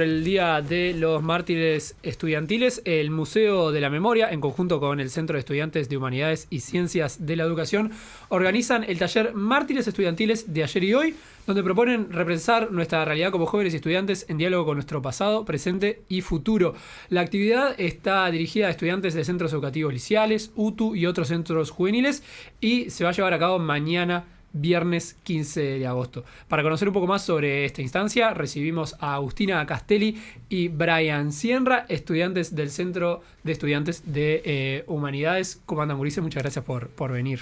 El Día de los Mártires Estudiantiles, el Museo de la Memoria, en conjunto con el Centro de Estudiantes de Humanidades y Ciencias de la Educación, organizan el taller Mártires Estudiantiles de ayer y hoy, donde proponen repensar nuestra realidad como jóvenes y estudiantes en diálogo con nuestro pasado, presente y futuro. La actividad está dirigida a estudiantes de centros educativos liceales, UTU y otros centros juveniles y se va a llevar a cabo mañana, viernes 15 de agosto. Para conocer un poco más sobre esta instancia, recibimos a Agustina Castelli y Brian Sierra, estudiantes del Centro de Estudiantes de Humanidades. ¿Cómo andan, Gurises? Muchas gracias por venir.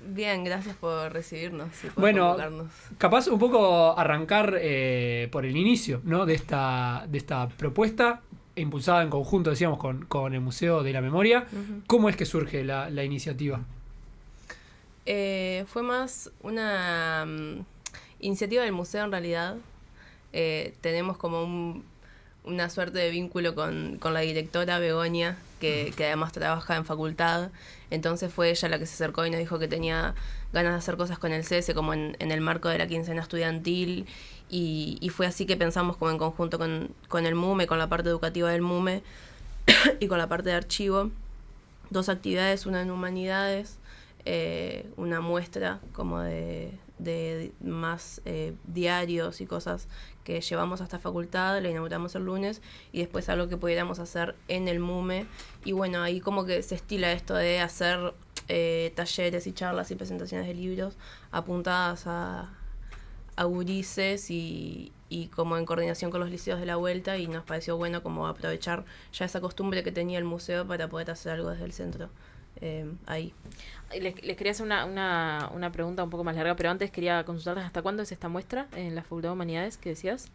Bien, gracias por recibirnos y por convocarnos. Capaz un poco arrancar por el inicio, ¿no? de esta propuesta, impulsada en conjunto, decíamos, con el Museo de la Memoria. Uh-huh. ¿Cómo es que surge la iniciativa? Fue más una iniciativa del museo en realidad. Tenemos como una suerte de vínculo con la directora Begoña, que además trabaja en facultad. Entonces fue ella la que se acercó y nos dijo que tenía ganas de hacer cosas con el CESE, como en el marco de la quincena estudiantil. Y fue así que pensamos como en conjunto con el MUME, con la parte educativa del MUME y con la parte de archivo. 2 actividades, una en humanidades, una muestra como de más diarios y cosas que llevamos a esta facultad, la inauguramos el lunes, y después algo que pudiéramos hacer en el MUME. Y bueno, ahí como que se estila esto de hacer talleres y charlas y presentaciones de libros apuntadas a gurises y como en coordinación con los liceos de la vuelta, y nos pareció bueno como aprovechar ya esa costumbre que tenía el museo para poder hacer algo desde el centro. Ahí. Les quería hacer una pregunta un poco más larga, pero antes quería consultarles hasta cuándo es esta muestra en la Facultad de Humanidades que decías.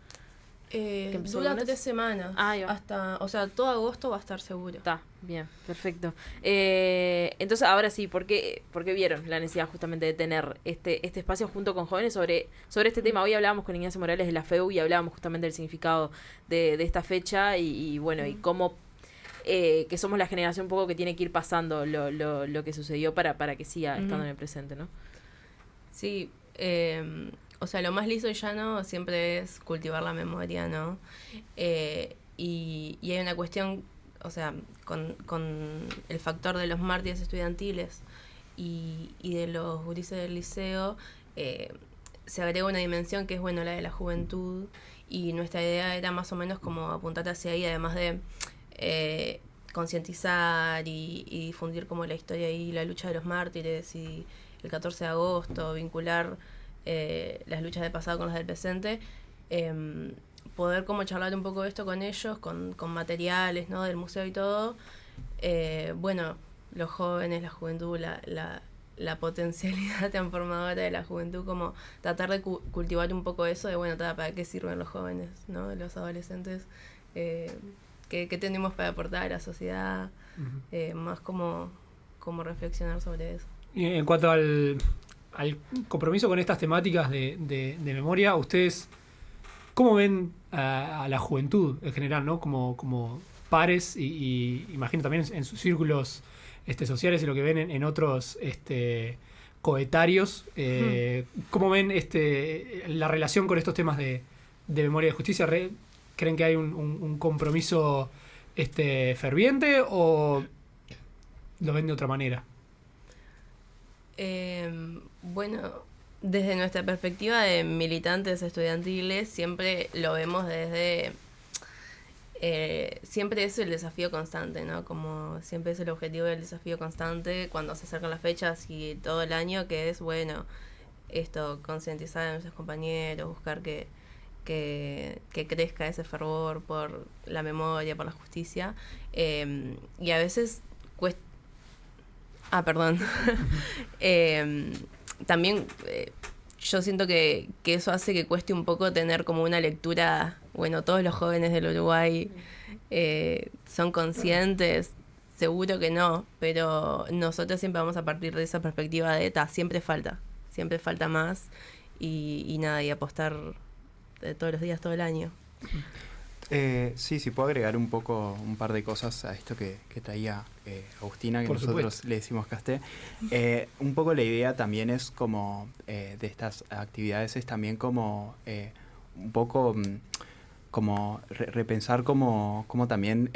Dura 3 semanas. Hasta, o sea, todo agosto va a estar seguro. Está, bien, perfecto. Entonces, ahora sí, ¿por qué vieron la necesidad justamente de tener este espacio junto con jóvenes sobre este tema? Hoy hablábamos con Ignacio Morales de la FEU y hablábamos justamente del significado de esta fecha y bueno, y cómo que somos la generación un poco que tiene que ir pasando lo que sucedió para que siga estando en el presente, ¿no? Sí, o sea, lo más liso y llano siempre es cultivar la memoria, ¿no? Y hay una cuestión, o sea, con el factor de los mártires estudiantiles y de los gurises del liceo, se agrega una dimensión que es, bueno, la de la juventud, y nuestra idea era más o menos como apuntar hacia ahí, además de concientizar y difundir como la historia y la lucha de los mártires y el 14 de agosto, vincular las luchas del pasado con las del presente, poder como charlar un poco de esto con ellos, con materiales, ¿no?, del museo y todo. Bueno, los jóvenes, la juventud, la potencialidad transformadora de la juventud, como tratar de cultivar un poco eso de, bueno, ¿para qué sirven los jóvenes, ¿no?, los adolescentes? ¿Qué tenemos para aportar a la sociedad? Uh-huh. Más como reflexionar sobre eso. Y en cuanto al compromiso con estas temáticas de memoria, ¿ustedes cómo ven a la juventud en general, ¿no? Como pares y imagino también en sus círculos sociales y lo que ven en otros coetarios, ¿cómo ven la relación con estos temas de memoria y de justicia? ¿Creen que hay un compromiso ferviente o lo ven de otra manera? Bueno, desde nuestra perspectiva de militantes estudiantiles siempre lo vemos desde... siempre es el desafío constante, ¿no? Como siempre es el objetivo del desafío constante cuando se acercan las fechas y todo el año, que es, bueno, esto, concientizar a nuestros compañeros, buscar que crezca ese fervor por la memoria, por la justicia, y a veces cuesta... perdón. También yo siento que eso hace que cueste un poco tener como una lectura, bueno, todos los jóvenes del Uruguay son conscientes, seguro que no, pero nosotros siempre vamos a partir de esa perspectiva de, siempre falta más, y nada, y apostar todos los días, todo el año. Sí, puedo agregar un par de cosas a esto que traía Agustina, que por nosotros supuesto le decimos Casté. Un poco la idea también es como de estas actividades es también como un poco como repensar cómo también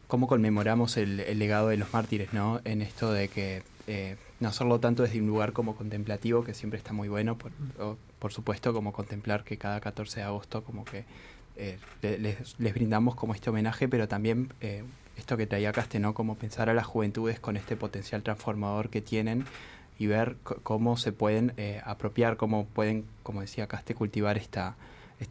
cómo conmemoramos el legado de los mártires, ¿no? En esto de que no hacerlo tanto desde un lugar como contemplativo, que siempre está muy bueno, por supuesto, como contemplar que cada 14 de agosto como que les brindamos como este homenaje, pero también esto que traía Caste, ¿no? Como pensar a las juventudes con este potencial transformador que tienen y ver cómo se pueden apropiar, cómo pueden, como decía Caste, cultivar esta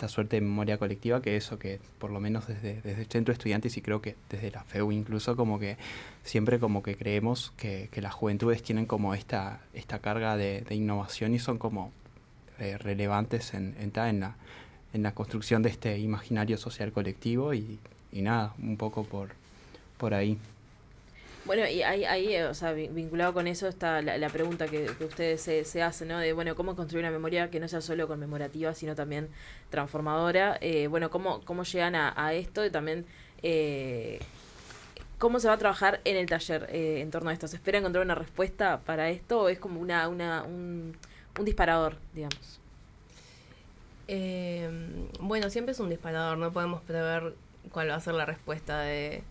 suerte de memoria colectiva, que eso que por lo menos desde el centro de estudiantes y creo que desde la FEU incluso, como que siempre como que creemos que las juventudes tienen como esta carga de innovación y son como relevantes en la construcción de este imaginario social colectivo y nada, un poco por ahí. Bueno, y ahí o sea, vinculado con eso está la pregunta que ustedes se hacen, ¿no? De, bueno, ¿cómo construir una memoria que no sea solo conmemorativa, sino también transformadora? Bueno, ¿cómo llegan a esto? Y también, ¿cómo se va a trabajar en el taller en torno a esto? ¿Se espera encontrar una respuesta para esto o es como un disparador, digamos? Bueno, siempre es un disparador, no podemos prever cuál va a ser la respuesta de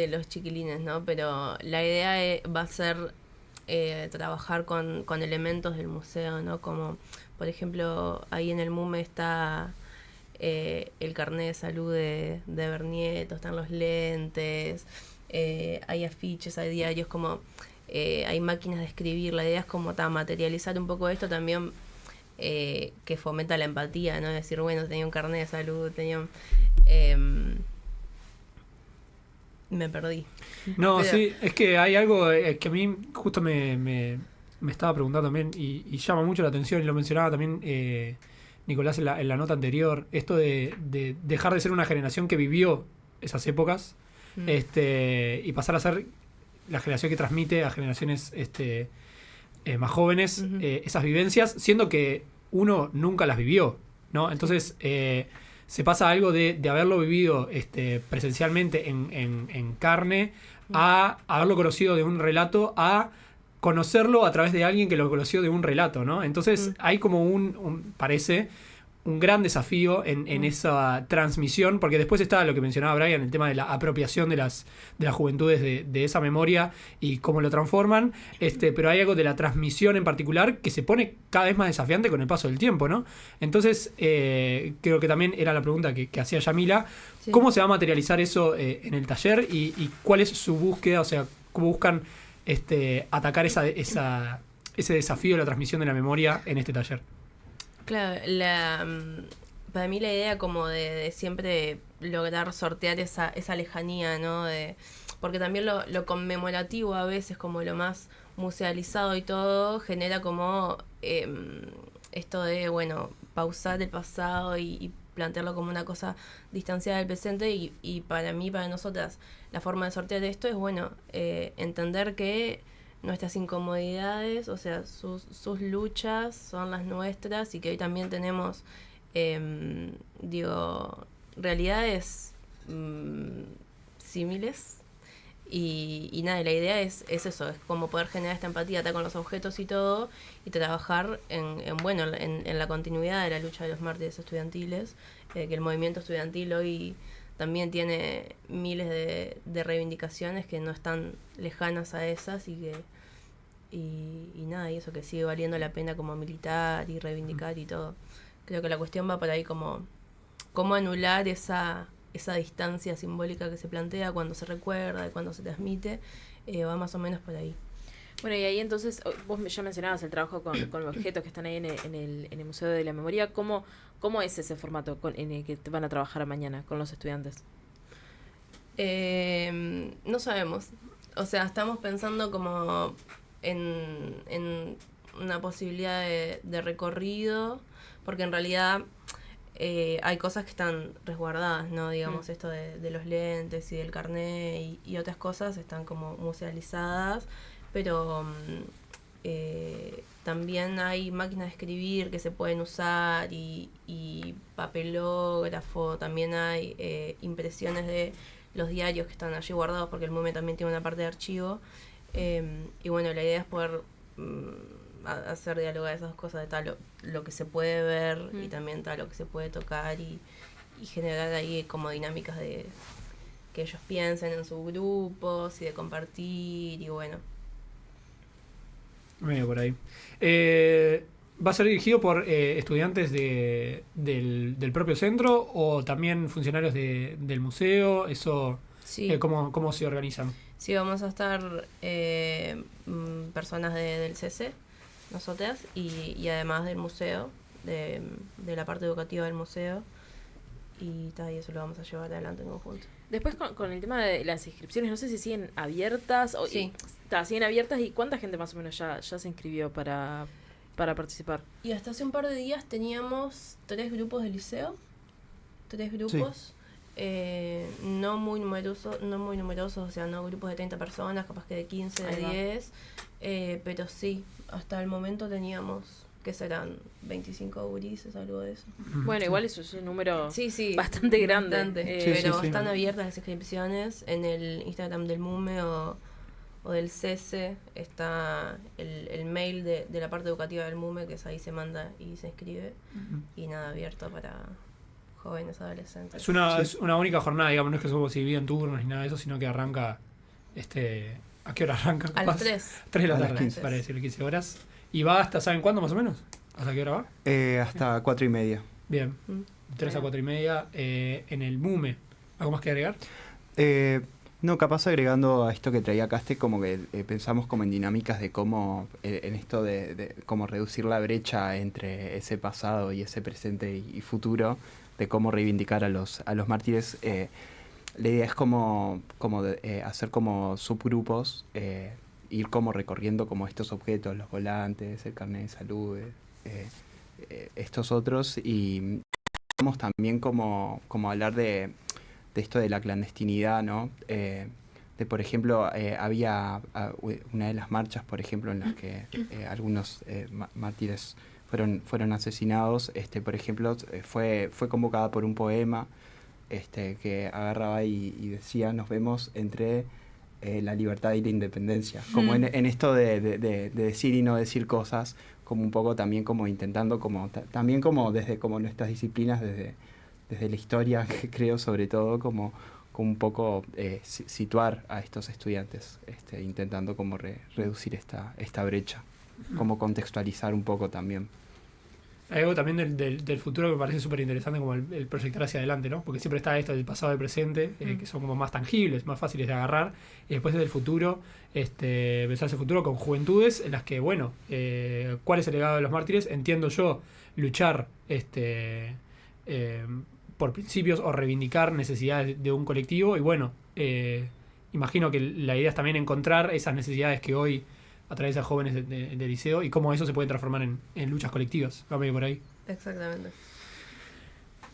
los chiquilines, ¿no? Pero la idea va a ser trabajar con elementos del museo, ¿no? Como, por ejemplo, ahí en el MUME está el carnet de salud de Bernieto, están los lentes, hay afiches, hay diarios, como hay máquinas de escribir. La idea es como materializar un poco esto también, que fomenta la empatía, ¿no? Decir, bueno, tenía un carnet de salud, tenía me perdí. No, Pero sí, es que hay algo que a mí justo me estaba preguntando también y llama mucho la atención y lo mencionaba también Nicolás en la nota anterior, esto de dejar de ser una generación que vivió esas épocas y pasar a ser la generación que transmite a generaciones más jóvenes esas vivencias, siendo que uno nunca las vivió, ¿no? Entonces se pasa algo de haberlo vivido presencialmente en carne a haberlo conocido de un relato a conocerlo a través de alguien que lo conoció de un relato, ¿no? Entonces hay como parece un gran desafío en esa transmisión, porque después está lo que mencionaba Brian, el tema de la apropiación de las juventudes de esa memoria y cómo lo transforman, pero hay algo de la transmisión en particular que se pone cada vez más desafiante con el paso del tiempo, ¿no? Entonces, creo que también era la pregunta que hacía Yamila, Sí. ¿cómo se va a materializar eso en el taller y cuál es su búsqueda? O sea, ¿cómo buscan atacar ese desafío de la transmisión de la memoria en este taller? Claro, para mí la idea como de siempre lograr sortear esa lejanía, ¿no? Porque también lo conmemorativo a veces, como lo más musealizado y todo, genera como esto de, bueno, pausar el pasado y plantearlo como una cosa distanciada del presente y para mí, para nosotras, la forma de sortear esto es, bueno, entender que nuestras incomodidades, o sea, sus luchas son las nuestras y que hoy también tenemos, realidades símiles y nada, la idea es eso, es como poder generar esta empatía acá con los objetos y todo y trabajar en la continuidad de la lucha de los mártires estudiantiles, que el movimiento estudiantil hoy también tiene miles de reivindicaciones que no están lejanas a esas y nada, y eso que sigue valiendo la pena como militar y reivindicar y todo. Creo que la cuestión va por ahí como cómo anular esa distancia simbólica que se plantea cuando se recuerda y cuando se transmite, va más o menos por ahí. Bueno, y ahí entonces, vos ya mencionabas el trabajo con los objetos que están ahí en el Museo de la Memoria. ¿Cómo es ese formato en el que van a trabajar mañana con los estudiantes? No sabemos. O sea, estamos pensando como en una posibilidad de recorrido, porque en realidad hay cosas que están resguardadas, ¿no? Digamos, esto de los lentes y del carnet y otras cosas están como musealizadas, pero también hay máquinas de escribir que se pueden usar y papelógrafo, también hay impresiones de los diarios que están allí guardados, porque el MUME también tiene una parte de archivo, y bueno, la idea es poder hacer dialogar esas cosas de tal lo que se puede ver y también tal lo que se puede tocar y generar ahí como dinámicas de que ellos piensen en sus grupos y de compartir y bueno. Medio por ahí. ¿Va a ser dirigido por estudiantes del propio centro o también funcionarios del museo? Eso, Sí. ¿cómo se organizan? Sí, vamos a estar personas del CC, nosotras, y además del museo, de la parte educativa del museo, y eso lo vamos a llevar adelante en conjunto. Después con el tema de las inscripciones, no sé si siguen abiertas o Sí. Siguen abiertas y cuánta gente más o menos ya se inscribió para participar. Y hasta hace un par de días teníamos 3 grupos de liceo, 3 grupos, no muy numerosos, o sea, no grupos de 30 personas, capaz que de 15, Ahí de va. 10, pero sí, hasta el momento teníamos, que serán 25 gurises, algo de eso. Bueno, igual eso es un número Sí, bastante grande. pero Sí, sí. están abiertas las inscripciones en el Instagram del MUME o del CESE, está el mail de la parte educativa del MUME, que es ahí se manda y se inscribe, y nada, abierto para jóvenes, adolescentes. Es una única jornada, digamos, no es que somos divididos en turnos ni nada de eso, sino que arranca, ¿a qué hora arranca? A las 3. 3 de la A las tarde, 15. para decir 15 horas. ¿Y va hasta, saben cuándo más o menos? ¿Hasta qué hora va? Hasta 4:30. Bien, 3 a Bueno. 4:30 en el MUME. ¿Algo más que agregar? No, capaz agregando a esto que traía Caste, como que pensamos como en dinámicas de cómo, en esto de cómo reducir la brecha entre ese pasado y ese presente y futuro, de cómo reivindicar a los mártires. La idea es como hacer como subgrupos, ir como recorriendo como estos objetos, los volantes, el carnet de salud, estos otros, y vamos también como hablar de esto de la clandestinidad, ¿no? De por ejemplo, había una de las marchas, por ejemplo, en las que algunos mártires fueron asesinados, por ejemplo, fue convocada por un poema que agarraba y decía: nos vemos entre la libertad y la independencia. Como en esto de decir y no decir cosas, como un poco también como intentando, como también como desde como nuestras disciplinas, desde la historia, que creo, sobre todo, como un poco situar a estos estudiantes, intentando como reducir esta brecha, como contextualizar un poco también. Hay algo también del futuro que me parece súper interesante, como el proyectar hacia adelante, ¿no? Porque siempre está esto del pasado y del presente, que son como más tangibles, más fáciles de agarrar, y después del futuro, pensar ese futuro con juventudes en las que, bueno, ¿cuál es el legado de los mártires? Entiendo yo luchar por principios o reivindicar necesidades de un colectivo, y bueno, imagino que la idea es también encontrar esas necesidades que hoy atraviesa jóvenes de liceo y cómo eso se puede transformar en luchas colectivas. Va medio por ahí. Exactamente.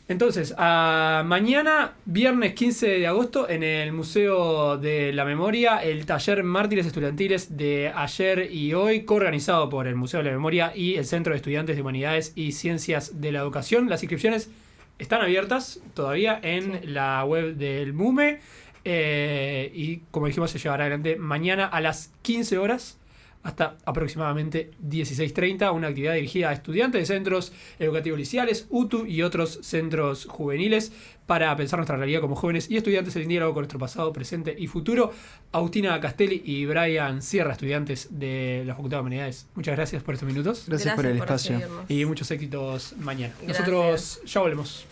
Entonces, mañana, viernes 15 de agosto, en el Museo de la Memoria, el taller Mártires Estudiantiles de ayer y hoy, coorganizado por el Museo de la Memoria y el Centro de Estudiantes de Humanidades y Ciencias de la Educación. Las inscripciones están abiertas todavía en la web del MUME, y como dijimos, se llevará adelante mañana a las 15 horas hasta aproximadamente 16:30, una actividad dirigida a estudiantes de centros educativos liceales, UTU y otros centros juveniles, para pensar nuestra realidad como jóvenes y estudiantes en diálogo con nuestro pasado, presente y futuro. Agustina Castelli y Brian Sierra, estudiantes de la Facultad de Humanidades, muchas gracias por estos minutos Gracias por el espacio. recibirnos. y muchos éxitos mañana. Gracias. Nosotros ya volvemos.